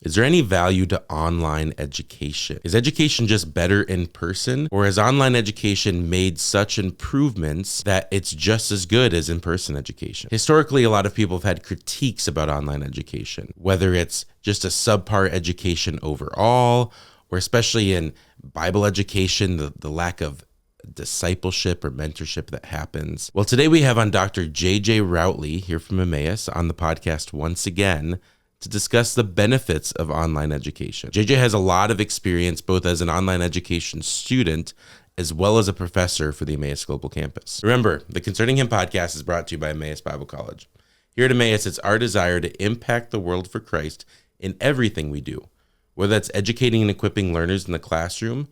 Is there any value to online education? Is education just better in person, or has online education made such improvements that it's just as good as in-person education? Historically, a lot of people have had critiques about online education, whether it's just a subpar education overall, or especially in Bible education, the lack of discipleship or mentorship that happens. Well, today we have on Dr. J.J. Routley here from Emmaus on the podcast once again to discuss the benefits of online education. JJ has a lot of experience both as an online education student as well as a professor for the Emmaus Global Campus. Remember, the Concerning Him podcast is brought to you by Emmaus Bible College. Here at Emmaus, it's our desire to impact the world for Christ in everything we do, whether that's educating and equipping learners in the classroom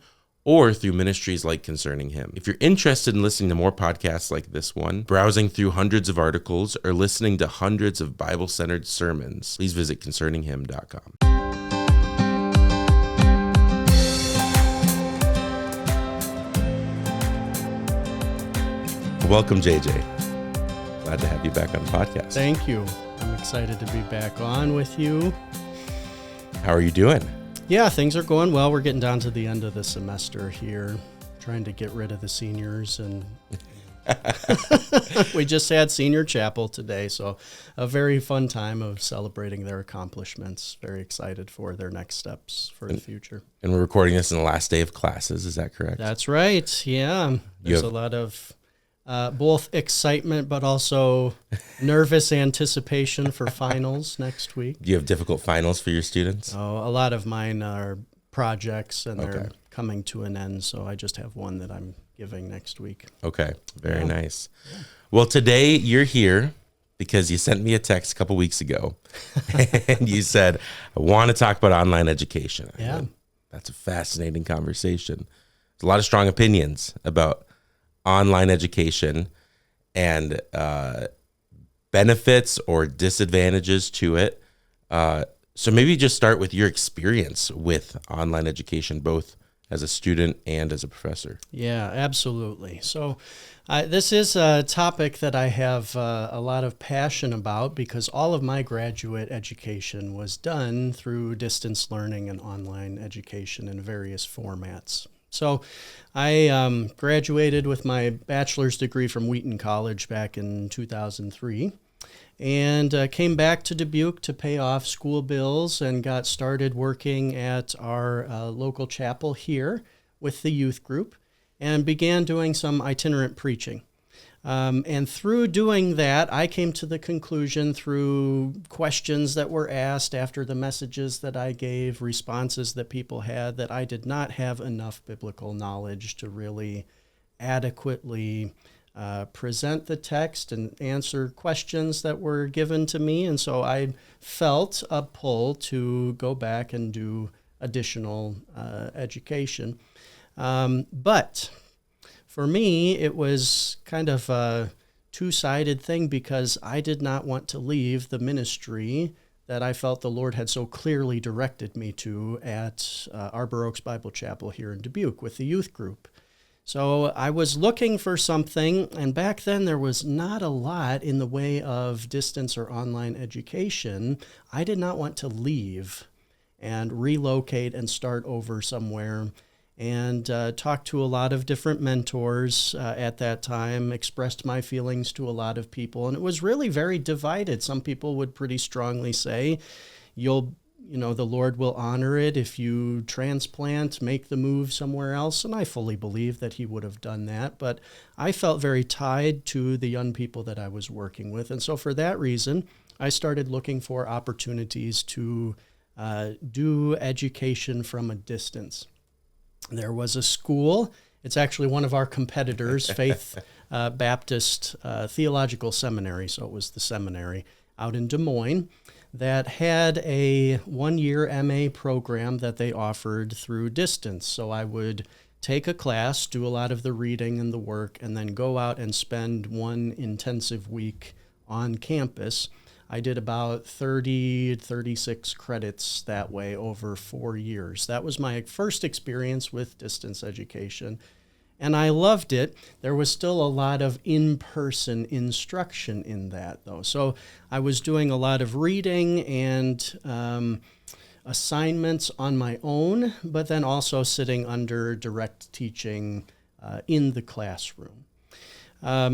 or through ministries like Concerning Him. If you're interested in listening to more podcasts like this one, browsing through hundreds of articles, or listening to hundreds of Bible-centered sermons, please visit concerninghim.com. Welcome, JJ. Glad to have you back on the podcast. Thank you. I'm excited to be back on with you. How are you doing? Yeah, things are going well. We're getting down to the end of the semester here, trying to get rid of the seniors, and we just had senior chapel today, so a very fun time of celebrating their accomplishments. Very excited for their next steps for the future. And we're recording this in the last day of classes, is that correct? That's right, yeah. There's a lot of both excitement but also nervous anticipation for finals next week. Do you have difficult finals for your students? Oh, a lot of mine are projects, and they're coming to an end, so I just have one that I'm giving next week. Okay, very nice. Yeah. Well, today you're here because you sent me a text a couple weeks ago, and you said, I want to talk about online education. Yeah. That's a fascinating conversation. There's a lot of strong opinions about online education and benefits or disadvantages to it. So maybe just start with your experience with online education, both as a student and as a professor. Yeah, absolutely. So this is a topic that I have a lot of passion about because all of my graduate education was done through distance learning and online education in various formats. So I graduated with my bachelor's degree from Wheaton College back in 2003 and came back to Dubuque to pay off school bills and got started working at our local chapel here with the youth group and began doing some itinerant preaching. And through doing that, I came to the conclusion through questions that were asked after the messages that I gave, responses that people had, that I did not have enough biblical knowledge to really adequately present the text and answer questions that were given to me. And so I felt a pull to go back and do additional education. But for me, it was kind of a two-sided thing because I did not want to leave the ministry that I felt the Lord had so clearly directed me to at Arbor Oaks Bible Chapel here in Dubuque with the youth group. So I was looking for something, and back then there was not a lot in the way of distance or online education. I did not want to leave and relocate and start over somewhere, and talked to a lot of different mentors at that time, expressed my feelings to a lot of people, and it was really very divided. Some people would pretty strongly say, the Lord will honor it if you transplant, make the move somewhere else, and I fully believe that He would have done that, but I felt very tied to the young people that I was working with, and so for that reason, I started looking for opportunities to do education from a distance. There was a school, it's actually one of our competitors, Faith Baptist Theological Seminary, so it was the seminary out in Des Moines, that had a one-year MA program that they offered through distance. So I would take a class, do a lot of the reading and the work, and then go out and spend one intensive week on campus. I did about 36 credits that way over 4 years. That was my first experience with distance education, and I loved it. There was still a lot of in-person instruction in that, though. So I was doing a lot of reading and assignments on my own, but then also sitting under direct teaching in the classroom.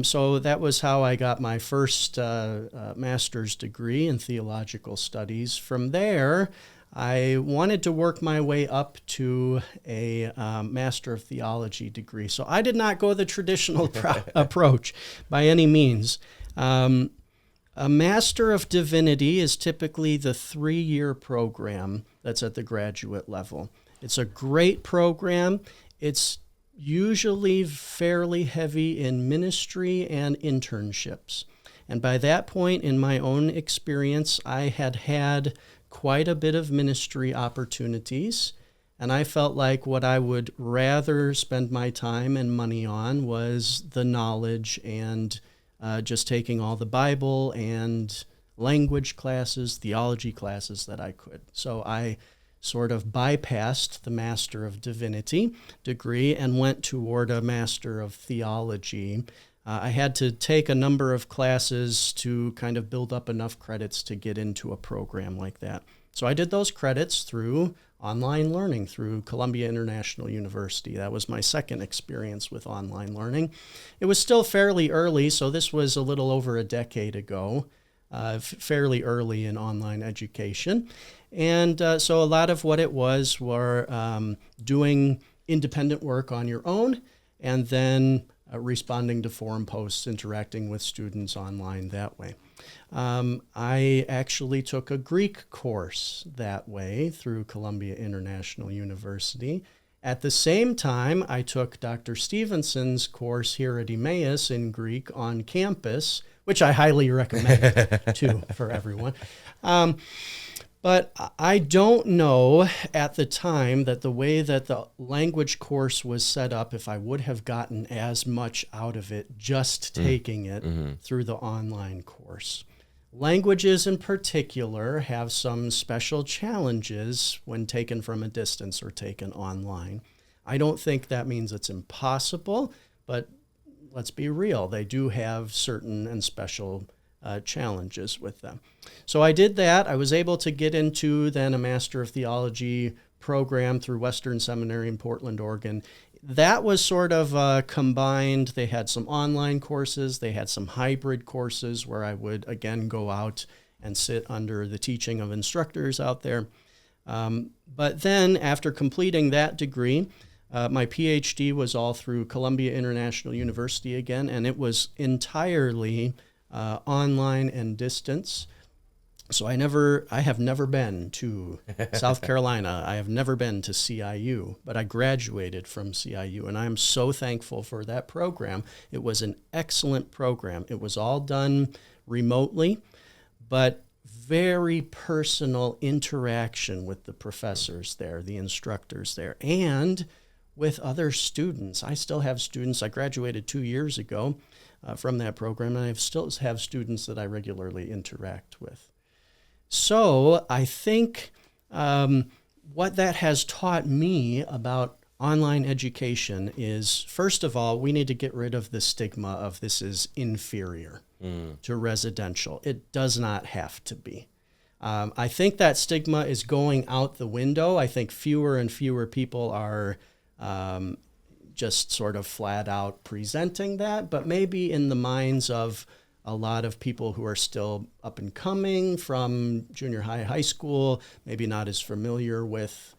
So that was how I got my first master's degree in theological studies. From there, I wanted to work my way up to a Master of Theology degree. So I did not go the traditional approach by any means. A Master of Divinity is typically the 3-year program that's at the graduate level. It's a great program. It's usually fairly heavy in ministry and internships. And by that point, in my own experience, I had quite a bit of ministry opportunities, and I felt like what I would rather spend my time and money on was the knowledge and just taking all the Bible and language classes, theology classes that I could. So I sort of bypassed the Master of Divinity degree and went toward a Master of Theology. I had to take a number of classes to kind of build up enough credits to get into a program like that. So I did those credits through online learning through Columbia International University. That was my second experience with online learning. It was still fairly early, so this was a little over a decade ago, fairly early in online education. And so a lot of what it was were doing independent work on your own and then responding to forum posts, interacting with students online that way. I actually took a Greek course that way through Columbia International University. At the same time, I took Dr. Stevenson's course here at Emmaus in Greek on campus, which I highly recommend too for everyone. But I don't know at the time that the way that the language course was set up, if I would have gotten as much out of it just taking it through the online course. Languages in particular have some special challenges when taken from a distance or taken online. I don't think that means it's impossible, but let's be real, they do have certain and special challenges with them. So I did that. I was able to get into then a Master of Theology program through Western Seminary in Portland, Oregon. That was sort of combined. They had some online courses. They had some hybrid courses where I would, again, go out and sit under the teaching of instructors out there. But then after completing that degree, my PhD was all through Columbia International University again, and it was entirely online and distance. So I have never been to South Carolina. I have never been to CIU, but I graduated from CIU, and I'm so thankful for that program. It was an excellent program. It was all done remotely, but very personal interaction with the professors there, the instructors there, and with other students. I still have students. I graduated 2 years ago from that program, and I still have students that I regularly interact with. So I think what that has taught me about online education is, first of all, we need to get rid of the stigma of this is inferior to residential. It does not have to be. I think that stigma is going out the window. I think fewer and fewer people are just sort of flat out presenting that, but maybe in the minds of a lot of people who are still up and coming from junior high school, maybe not as familiar with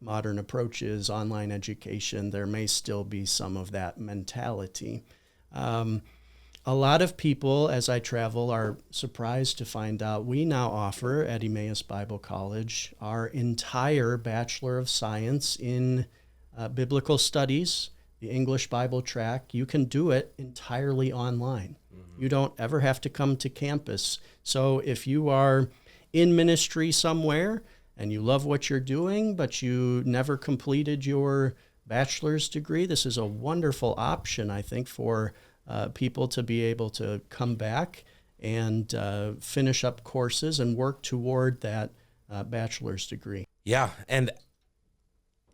modern approaches, online education, there may still be some of that mentality. A lot of people, as I travel, are surprised to find out we now offer at Emmaus Bible College our entire Bachelor of Science in Biblical Studies, the English Bible track. You can do it entirely online. You don't ever have to come to campus. So if you are in ministry somewhere and you love what you're doing, but you never completed your bachelor's degree, this is a wonderful option, I think, for people to be able to come back and finish up courses and work toward that bachelor's degree. Yeah, and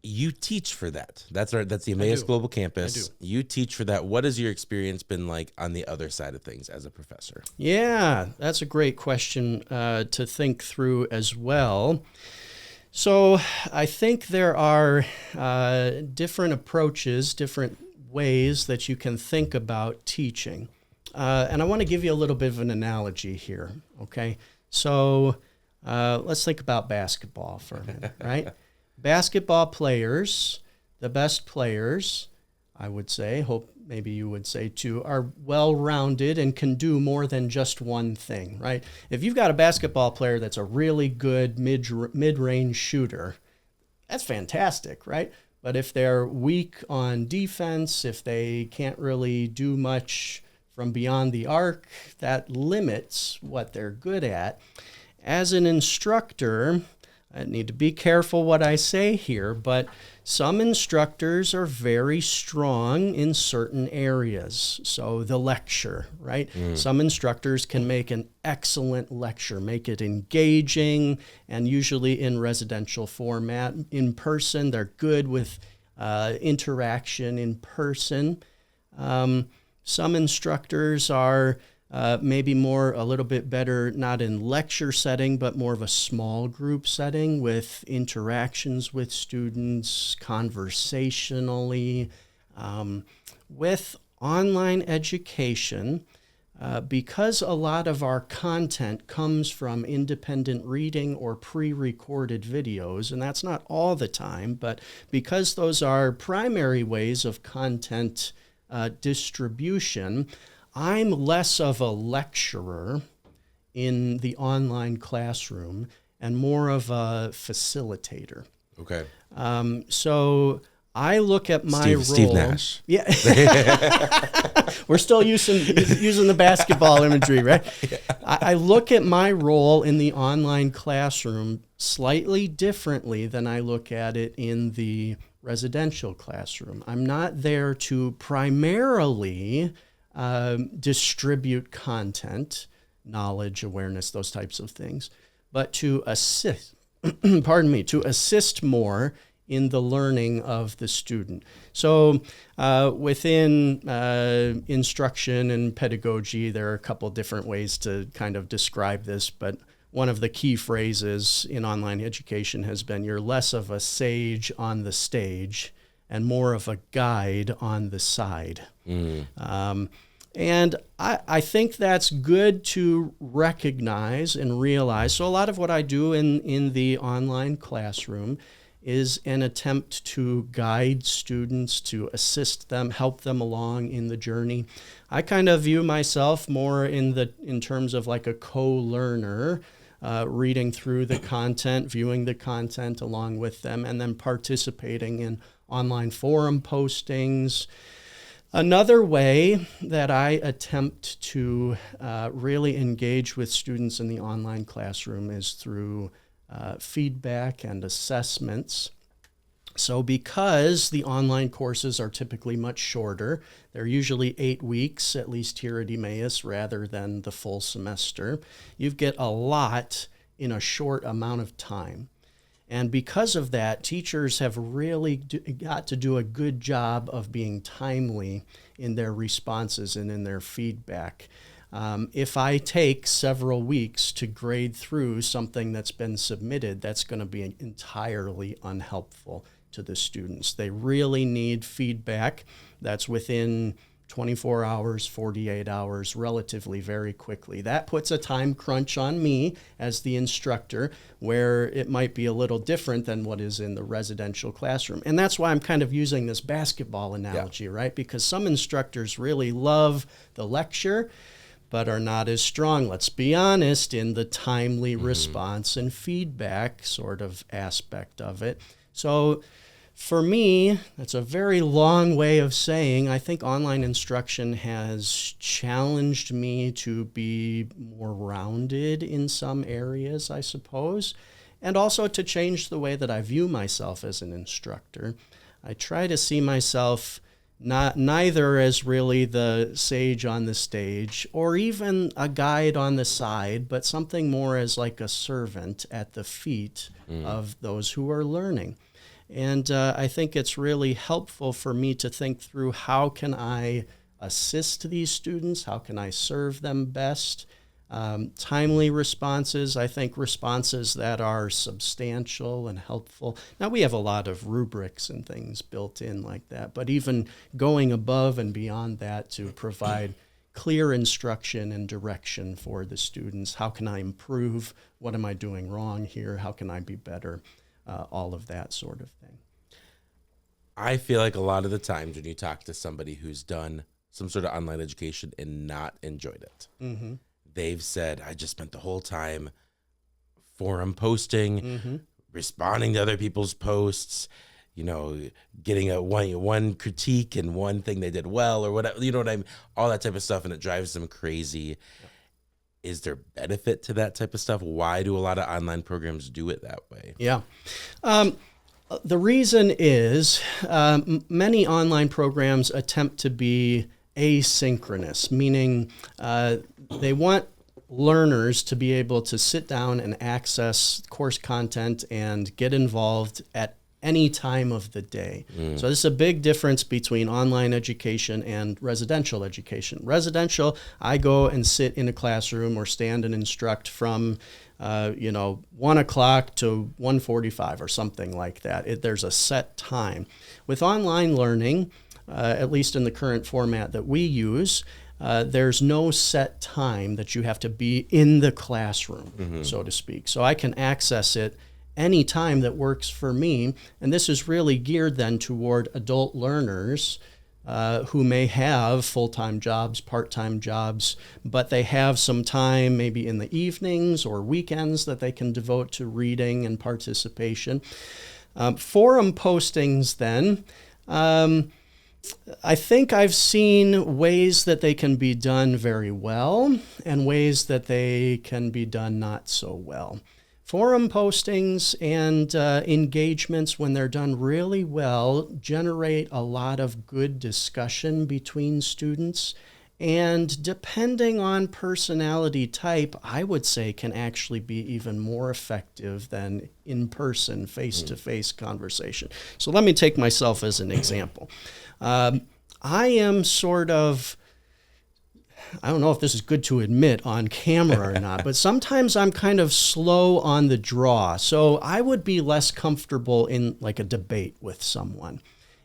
you teach for that. That's the Emmaus Global Campus. You teach for that. What has your experience been like on the other side of things as a professor? Yeah, that's a great question to think through as well. So I think there are different approaches, different ways that you can think about teaching. And I want to give you a little bit of an analogy here, okay? So let's think about basketball for a minute, right? Basketball players, the best players, I would say, hope maybe you would say too, are well-rounded and can do more than just one thing, right? If you've got a basketball player that's a really good mid-range shooter, that's fantastic, right? But if they're weak on defense, if they can't really do much from beyond the arc, that limits what they're good at. As an instructor, I need to be careful what I say here, but some instructors are very strong in certain areas. So the lecture, right? Some instructors can make an excellent lecture, make it engaging, and usually in residential format. In person, they're good with interaction in person. Some instructors are maybe a little bit better, not in lecture setting, but more of a small group setting with interactions with students, conversationally. With online education, because a lot of our content comes from independent reading or pre-recorded videos, and that's not all the time, but because those are primary ways of content distribution, I'm less of a lecturer in the online classroom and more of a facilitator. Okay. So I look at my role. Steve Nash. Yeah. We're still using the basketball imagery, right? Yeah. I look at my role in the online classroom slightly differently than I look at it in the residential classroom. I'm not there to primarily distribute content, knowledge, awareness, those types of things, but to assist, to assist more in the learning of the student. So within instruction and pedagogy, there are a couple different ways to kind of describe this, but one of the key phrases in online education has been you're less of a sage on the stage and more of a guide on the side. And I think that's good to recognize and realize. So a lot of what I do in the online classroom is an attempt to guide students, to assist them, help them along in the journey. I kind of view myself more in terms of like a co-learner, reading through the content, viewing the content along with them, and then participating in online forum postings. Another way that I attempt to really engage with students in the online classroom is through feedback and assessments. So because the online courses are typically much shorter, they're usually 8 weeks, at least here at Emmaus, rather than the full semester, you get a lot in a short amount of time. And because of that, teachers have really got to do a good job of being timely in their responses and in their feedback. If I take several weeks to grade through something that's been submitted, that's going to be entirely unhelpful to the students. They really need feedback that's within 24 hours, 48 hours, relatively very quickly. That puts a time crunch on me as the instructor, where it might be a little different than what is in the residential classroom. And that's why I'm kind of using this basketball analogy, right? Because some instructors really love the lecture, but are not as strong, let's be honest, in the timely response and feedback sort of aspect of it. So for me, that's a very long way of saying I think online instruction has challenged me to be more rounded in some areas, I suppose, and also to change the way that I view myself as an instructor. I try to see myself neither as really the sage on the stage or even a guide on the side, but something more as like a servant at the feet of those who are learning. And I think it's really helpful for me to think through how can I assist these students? How can I serve them best? Timely responses, I think responses that are substantial and helpful. Now, we have a lot of rubrics and things built in like that, but even going above and beyond that to provide clear instruction and direction for the students. How can I improve? What am I doing wrong here? How can I be better? All of that sort of thing. I feel like a lot of the times when you talk to somebody who's done some sort of online education and not enjoyed it, Mm-hmm. they've said, I just spent the whole time forum posting, Mm-hmm. responding to other people's posts, getting a one critique and one thing they did well or whatever, what I mean? All that type of stuff, and it drives them crazy. Yeah. Is there benefit to that type of stuff? Why do a lot of online programs do it that way? Yeah. The reason is many online programs attempt to be asynchronous, meaning they want learners to be able to sit down and access course content and get involved at any time of the day. So this is a big difference between online education and residential education. Residential, I go and sit in a classroom or stand and instruct from 1 o'clock to 1:45 or something like that. There's a set time. With online learning, at least in the current format that we use, there's no set time that you have to be in the classroom, so to speak. So I can access it any time that works for me. And this is really geared then toward adult learners who may have full-time jobs, part-time jobs, but they have some time maybe in the evenings or weekends that they can devote to reading and participation. Forum postings then, I think I've seen ways that they can be done very well and ways that they can be done not so well. Forum postings and engagements, when they're done really well, generate a lot of good discussion between students. And depending on personality type, I would say can actually be even more effective than in-person, face-to-face conversation. So let me take myself as an example. I am sort of, I don't know if this is good to admit on camera or not, but sometimes I'm kind of slow on the draw. So I would be less comfortable in like a debate with someone.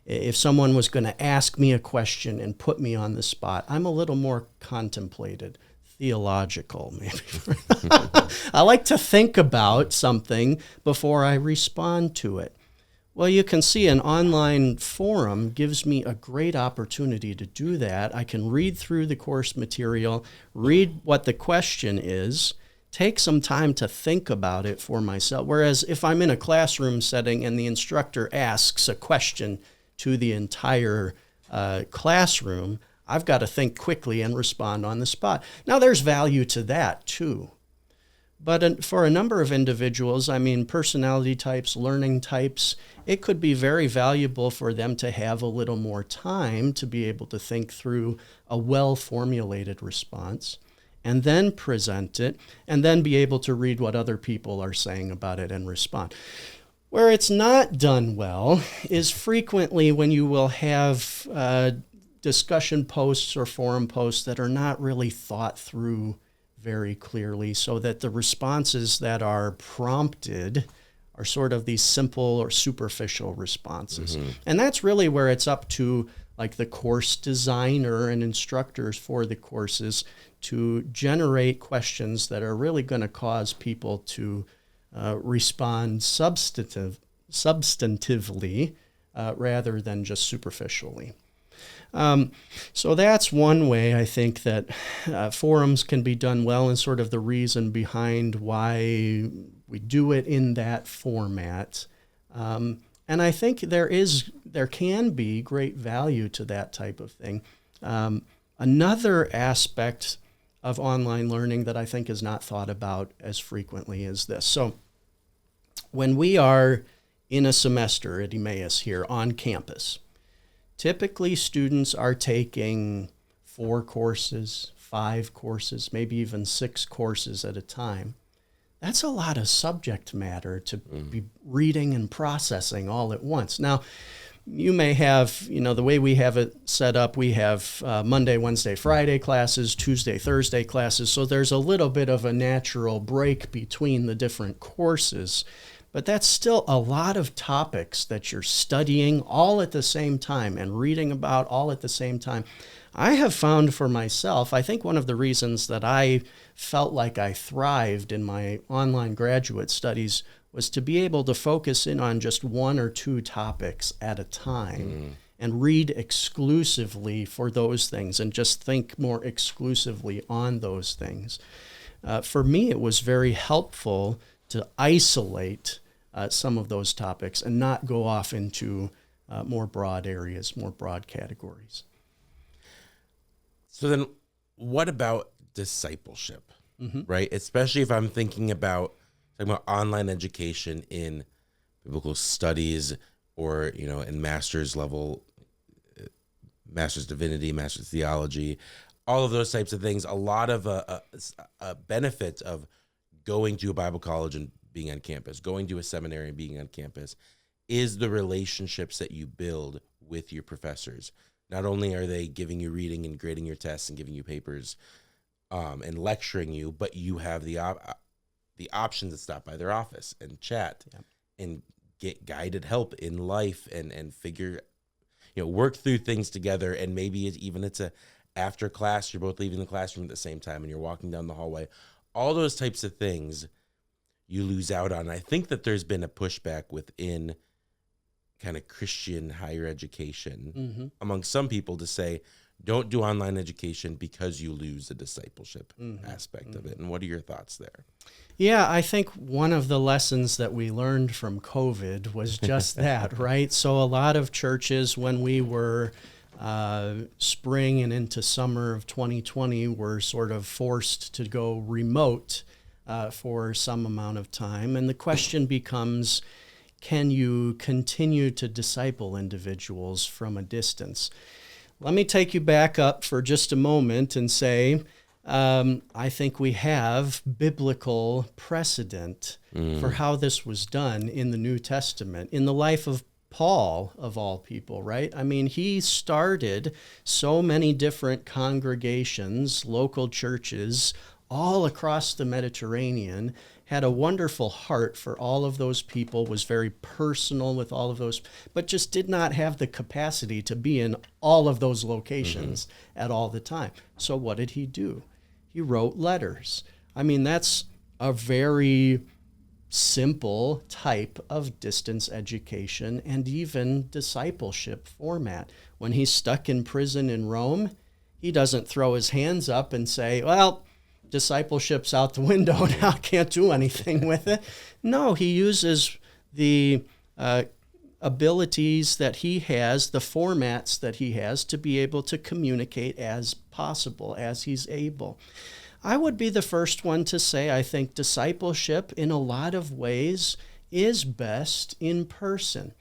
If someone was going to ask me a question and put me on the spot, I'm a little more contemplated, theological maybe. I like to think about something before I respond to it. Well, you can see an online forum gives me a great opportunity to do that. I can read through the course material, read what the question is, take some time to think about it for myself. Whereas if I'm in a classroom setting and the instructor asks a question to the entire classroom, I've got to think quickly and respond on the spot. Now, there's value to that too. But for a number of individuals, personality types, learning types, it could be very valuable for them to have a little more time to be able to think through a well-formulated response and then present it and then be able to read what other people are saying about it and respond. Where it's not done well is frequently when you will have discussion posts or forum posts that are not really thought through very clearly, so that the responses that are prompted are sort of these simple or superficial responses. And that's really where it's up to like the course designer and instructors for the courses to generate questions that are really going to cause people to respond substantively rather than just superficially. So that's one way I think that forums can be done well, and sort of the reason behind why we do it in that format. And I think there can be great value to that type of thing. Another aspect of online learning that I think is not thought about as frequently is this. So when we are in a semester at Emmaus here on campus, typically, students are taking 4 courses, 5 courses, maybe even 6 courses at a time. That's a lot of subject matter to be reading and processing all at once. Now, you may have, the way we have it set up, we have Monday, Wednesday, Friday classes, Tuesday, Thursday classes. So there's a little bit of a natural break between the different courses. But that's still a lot of topics that you're studying all at the same time and reading about all at the same time. I have found for myself, I think one of the reasons that I felt like I thrived in my online graduate studies was to be able to focus in on just one or two topics at a time and read exclusively for those things and just think more exclusively on those things. For me, it was very helpful to isolate some of those topics and not go off into more broad areas, more broad categories. So then what about discipleship, right? Especially if I'm talking about online education in biblical studies or, in master's level, master's divinity, master's theology, all of those types of things. A lot of a benefit of going to a Bible college and being on campus, going to a seminary and being on campus, is the relationships that you build with your professors. Not only are they giving you reading and grading your tests and giving you papers and lecturing you, but you have the option to stop by their office and chat and get guided help in life and figure, work through things together. And maybe it's after class, you're both leaving the classroom at the same time and you're walking down the hallway. All those types of things you lose out on. I think that there's been a pushback within kind of Christian higher education among some people to say, don't do online education because you lose the discipleship aspect of it. And what are your thoughts there? Yeah, I think one of the lessons that we learned from COVID was just that, right? So a lot of churches, when we were spring and into summer of 2020, were sort of forced to go remote for some amount of time. And the question becomes, can you continue to disciple individuals from a distance? Let me take you back up for just a moment and say, I think we have biblical precedent for how this was done in the New Testament, in the life of Paul, of all people, right? I mean, he started so many different congregations, local churches, all across the Mediterranean, had a wonderful heart for all of those people, was very personal with all of those, but just did not have the capacity to be in all of those locations at all the time. So what did he do? He wrote letters. I mean, that's a very simple type of distance education and even discipleship format. When he's stuck in prison in Rome, he doesn't throw his hands up and say, well, discipleship's out the window now, can't do anything with it. No, he uses the abilities that he has, the formats that he has, to be able to communicate as possible, as he's able. I would be the first one to say I think discipleship in a lot of ways is best in person.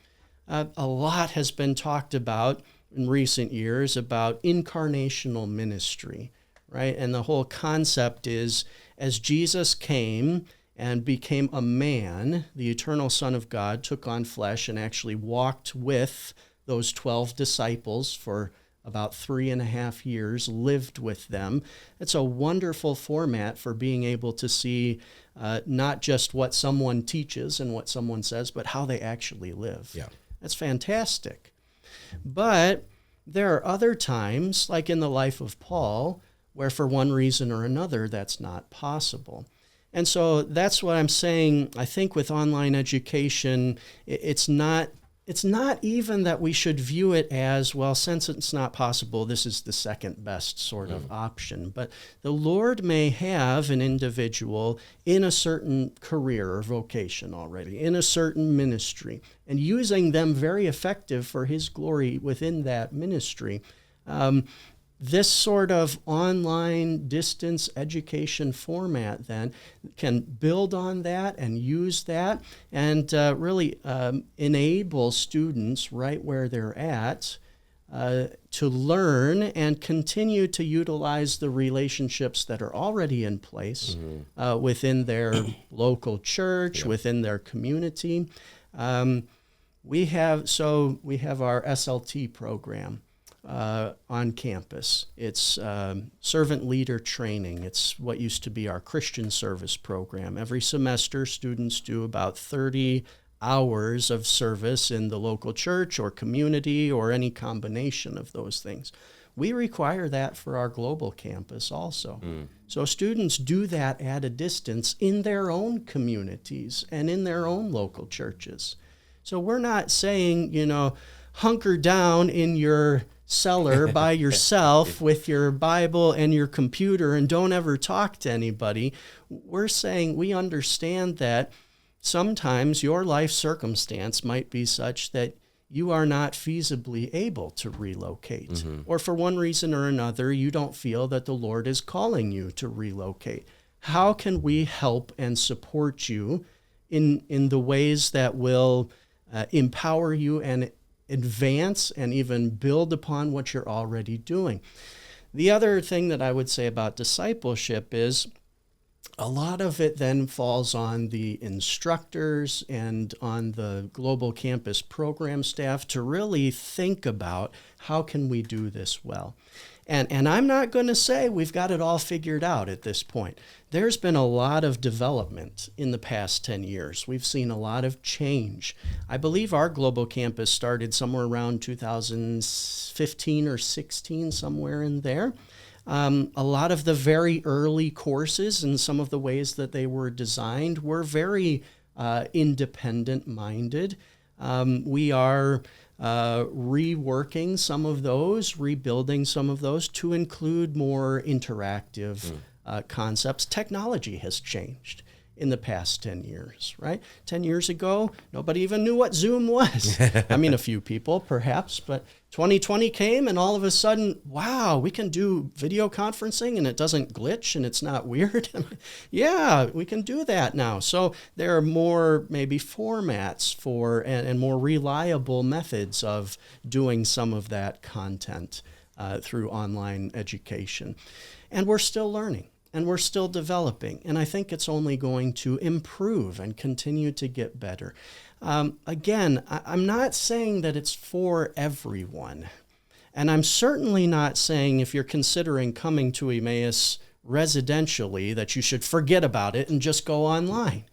A lot has been talked about in recent years about incarnational ministry, right? And the whole concept is, as Jesus came and became a man, the eternal Son of God took on flesh and actually walked with those 12 disciples for about 3.5 years, lived with them. It's a wonderful format for being able to see not just what someone teaches and what someone says, but how they actually live. Yeah. That's fantastic. But there are other times, like in the life of Paul, where for one reason or another, that's not possible. And so that's what I'm saying. I think with online education, it's not even that we should view it as, well, since it's not possible, this is the second best sort of option. But the Lord may have an individual in a certain career or vocation already, in a certain ministry, and using them very effective for his glory within that ministry. This sort of online distance education format then can build on that and use that and really enable students right where they're at to learn and continue to utilize the relationships that are already in place within their local church, within their community. We have our SLT program on campus. It's servant leader training. It's what used to be our Christian service program. Every semester, students do about 30 hours of service in the local church or community or any combination of those things. We require that for our global campus also. So students do that at a distance in their own communities and in their own local churches. So we're not saying, hunker down in your cellar by yourself with your Bible and your computer and don't ever talk to anybody. We're saying we understand that sometimes your life circumstance might be such that you are not feasibly able to relocate. Or for one reason or another, you don't feel that the Lord is calling you to relocate. How can we help and support you in the ways that will empower you and advance and even build upon what you're already doing? The other thing that I would say about discipleship is a lot of it then falls on the instructors and on the global campus program staff to really think about how can we do this well. And I'm not going to say we've got it all figured out at this point. There's been a lot of development in the past 10 years. We've seen a lot of change. I believe our global campus started somewhere around 2015 or 16, somewhere in there. A lot of the very early courses and some of the ways that they were designed were very independent-minded. We are reworking some of those, rebuilding some of those to include more interactive concepts. Technology has changed in the past 10 years, right? 10 years ago, nobody even knew what Zoom was. I mean, a few people perhaps, but 2020 came and all of a sudden, wow, we can do video conferencing and it doesn't glitch and it's not weird. Yeah, we can do that now. So there are more maybe formats for and more reliable methods of doing some of that content through online education. And we're still learning. And we're still developing. And I think it's only going to improve and continue to get better. Again, I'm not saying that it's for everyone. And I'm certainly not saying if you're considering coming to Emmaus residentially that you should forget about it and just go online.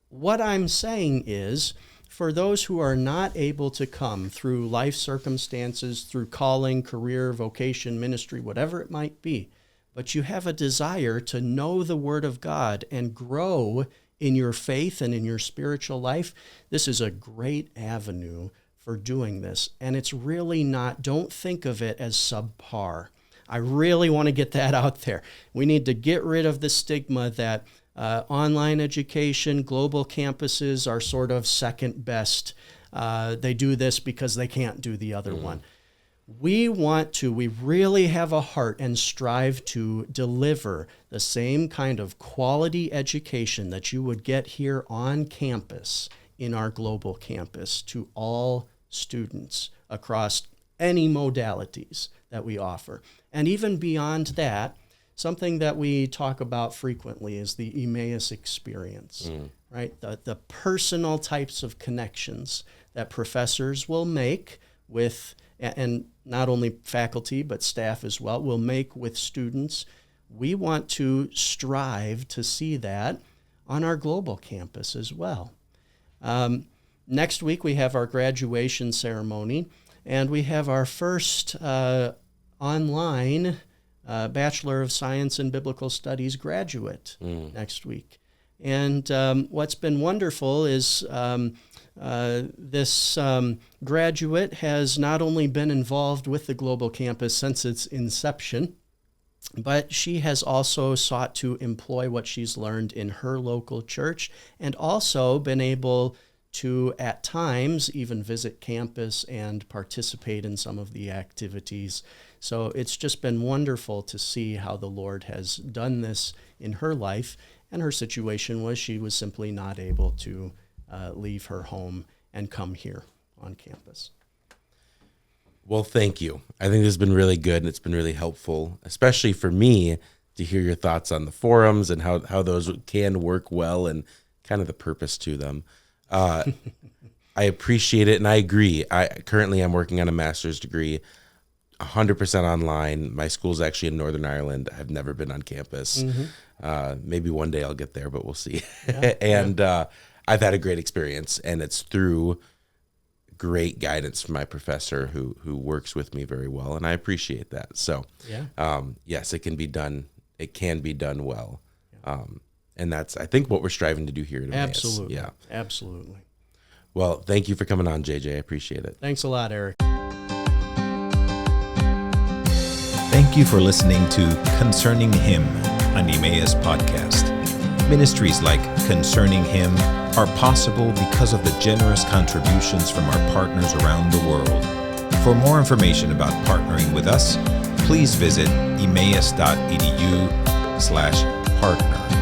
What I'm saying is, for those who are not able to come through life circumstances, through calling, career, vocation, ministry, whatever it might be, but you have a desire to know the Word of God and grow in your faith and in your spiritual life, this is a great avenue for doing this. And it's really not, don't think of it as subpar. I really want to get that out there. We need to get rid of the stigma that online education, global campuses are sort of second best. They do this because they can't do the other one. We really have a heart and strive to deliver the same kind of quality education that you would get here on campus in our global campus to all students across any modalities that we offer. And even beyond that, something that we talk about frequently is the Emmaus experience, right? The personal types of connections that professors will make with, and not only faculty, but staff as well, will make with students. We want to strive to see that on our global campus as well. Next week, we have our graduation ceremony, and we have our first online Bachelor of Science in Biblical Studies graduate next week. And what's been wonderful is this graduate has not only been involved with the global campus since its inception, but she has also sought to employ what she's learned in her local church and also been able to, at times, even visit campus and participate in some of the activities. So it's just been wonderful to see how the Lord has done this in her life. And her situation was she was simply not able to leave her home and come here on campus. Well, thank you. I think this has been really good and it's been really helpful, especially for me to hear your thoughts on the forums and how those can work well and kind of the purpose to them. I appreciate it and I agree. Currently I'm working on a master's degree, 100% online. My school's actually in Northern Ireland. I've never been on campus. Maybe one day I'll get there, but we'll see. Yeah, and I've had a great experience, and it's through great guidance from my professor who works with me very well, and I appreciate that. So yes, it can be done. It can be done well. And that's, I think, what we're striving to do here at Emmaus. Absolutely. Yeah. Absolutely. Well, thank you for coming on, JJ. I appreciate it. Thanks a lot, Eric. Thank you for listening to Concerning Him on Emmaus Podcast. Ministries like Concerning Him are possible because of the generous contributions from our partners around the world. For more information about partnering with us, please visit emmaus.edu/partner.